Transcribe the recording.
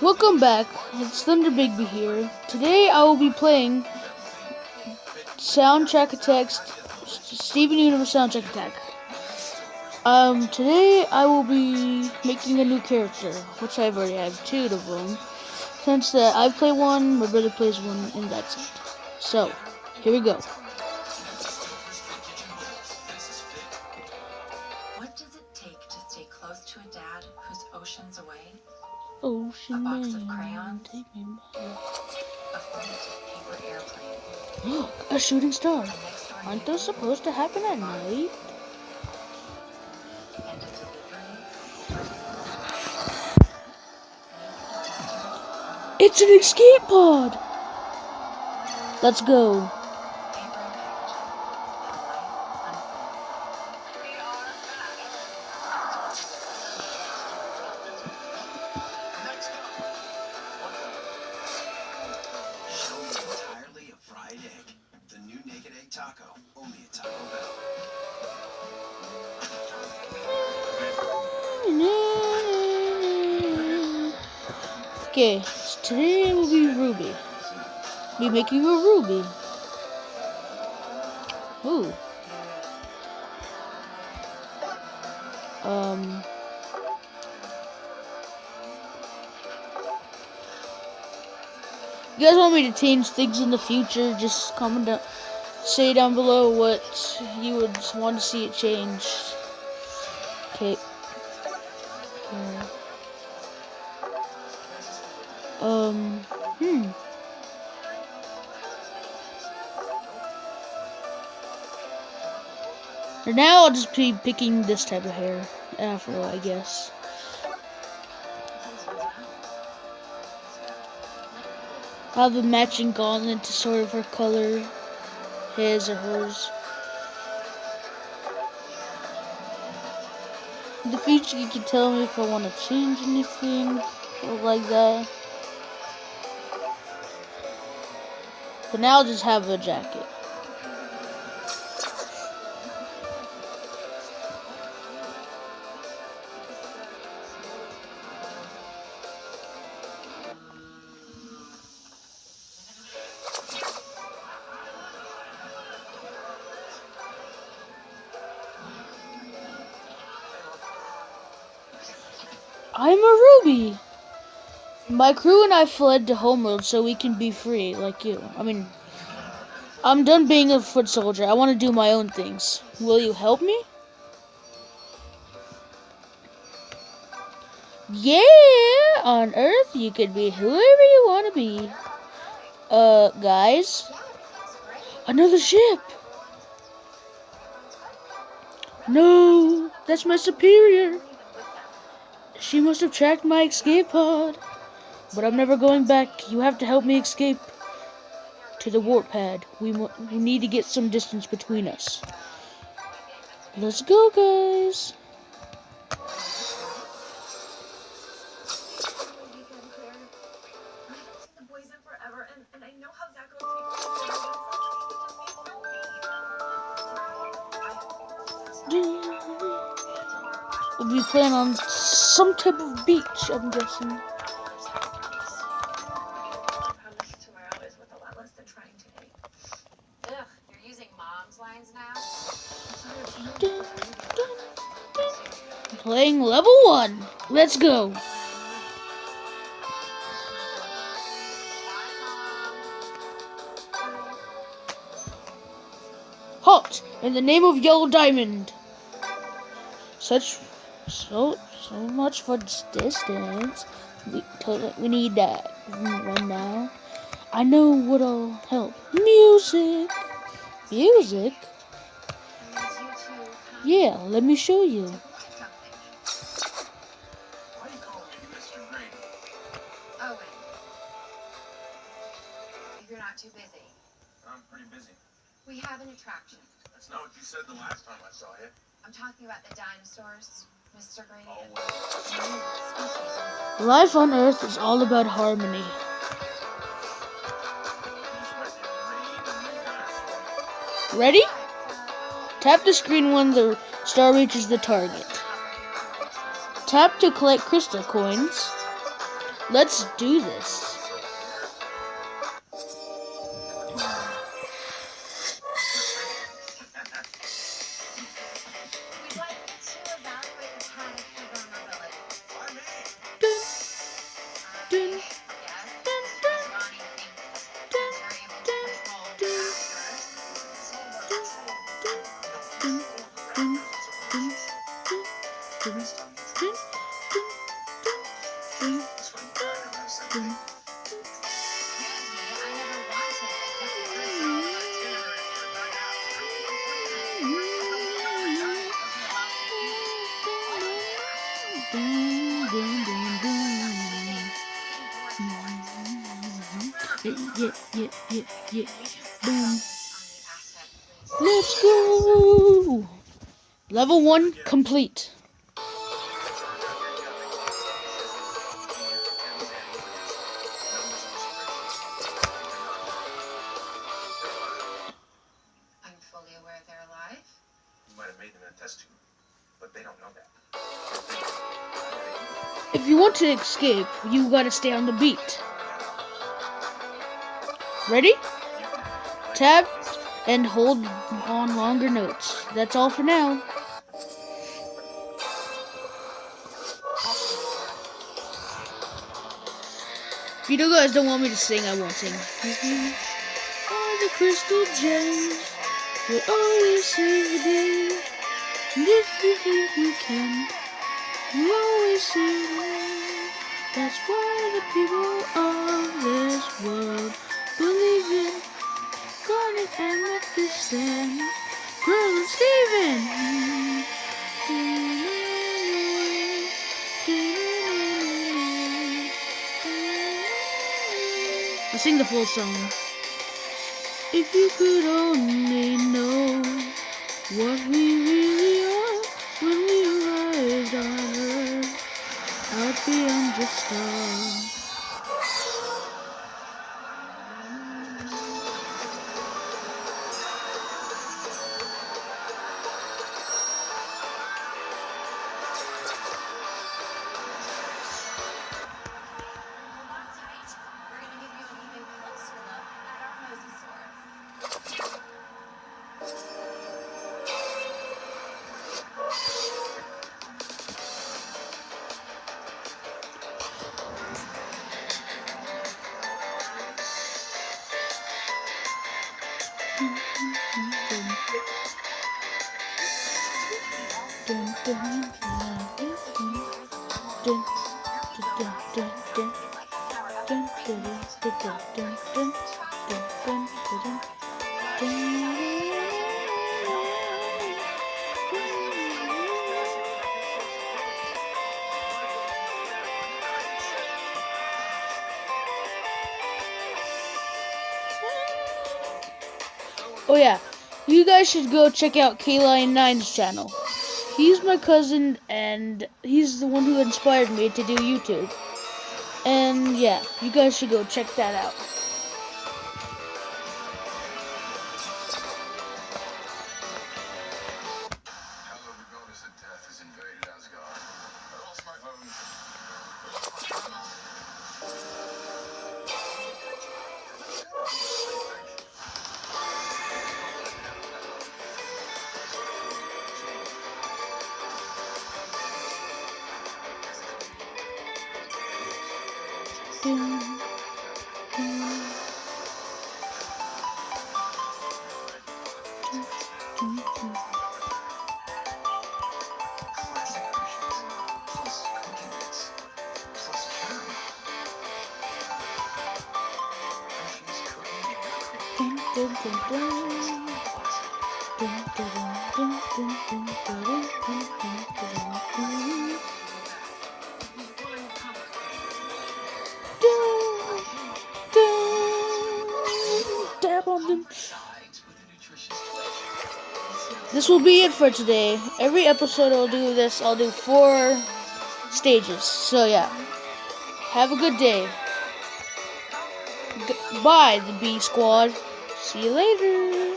Welcome back, it's Thunder Bigby here. Today I will be playing Soundtrack Attack, Steven Universe Soundtrack Attack. Today I will be making a new character, which I've already have two of them. Since I play one, my brother plays one, and that's it. So, here we go. What does it take to stay close to a dad who's oceans away? Ocean A box Man, of crayons? take me back. A faint paper airplane? Look, a shooting star. A next door Aren't neighbor? those supposed to happen at night? And a delivery? It's an escape pod! Let's go. Paper page. How life unfolds. Show me entirely a fried egg. The new naked egg taco. Only at Taco Bell. Okay, so today will be Ruby. Be making a Ruby. Ooh. You guys want me to change things in the future? Just comment down, say down below what you would want to see it changed. Okay. For now, I'll just be picking this type of hair. Afro, I guess. I have a matching gauntlet to sort of her color, his or hers. In the future, you can tell me if I want to change anything or like that. But now I'll just have a jacket. I'm a Ruby! My crew and I fled to Homeworld so we can be free, like you. I'm done being a foot soldier. I want to do my own things. Will you help me? Yeah! On Earth, you can be whoever you want to be. Guys? Another ship! No! That's my superior! She must have tracked my escape pod. But I'm never going back. You have to help me escape to the warp pad. We need to get some distance between us. Let's go, guys. We'll be playing on some type of beach, I'm guessing. You're using mom's lines now? Playing level 1. Let's go. Halt! In the name of Yellow Diamond. So much for distance. We need that right now. I know what'll help. Music. Music? Yeah, let me show you. Why do you call me Mr. Grady? Owen. If you're not too busy. I'm pretty busy. We have an attraction. That's not what you said the last time I saw you. I'm talking about the dinosaurs, Mr. Grady. Oh, well. Life on Earth is all about harmony. Ready? Tap the screen when the star reaches the target. Tap to collect crystal coins. Let's do this. We'd like to evaluate the panic for vulnerability. Why me? Dun, dun, Yes, dun, Mr. Ronnie thinks dun, you're able to dun, control dun, factors. It's all about control. dun, We don't dun, control the dun, raptors. It's a dun, relationship. dun, dun, dun, dun, That's why you died in that second. dun. Excuse me, I never wanted a different Yeah. Boom. on the asset, please. Let's go. Level 1 complete. I'm fully aware they're alive. You might have made them in a test tube, but they don't know that. If you want to escape, you gotta stay on the beat. Ready? Tab and hold on longer notes. That's all for now. If you guys don't want me to sing, I won't sing. All the crystal gems will always save the day. And if you think you can, you always save the day. That's why the people of this world believe in Garnet and Amethyst and Pearl and Steven. I'll sing the full song. If you could only know what we really are when we arrived on Earth, out beyond the stars. Hold on tight. We're going to give you an even closer look at our mosasaurus. Dun, dun, dun, dun, dun, dun, dun, dun, dun, dun, dun, dun, dun, Oh yeah, you guys should go check out K-Lion9's channel. He's my cousin, and he's the one who inspired me to do YouTube. And yeah, you guys should go check that out. How will we notice that death has invaded Asgard? I lost my phone. Dun, dun, dun, dun. Classic dishes, plus cooking bits, plus caramel. Hershey's cooking Dun, dun, dun, dun. Dun, dun, dun, dun, dun, dun, dun, dun, dun, dun. Dun, dun. Dab on them. sides with a nutritious twist. This will be it for today. Every episode I'll do this. I'll do 4 stages. So yeah. Have a good day. Bye, the B Squad. See you later.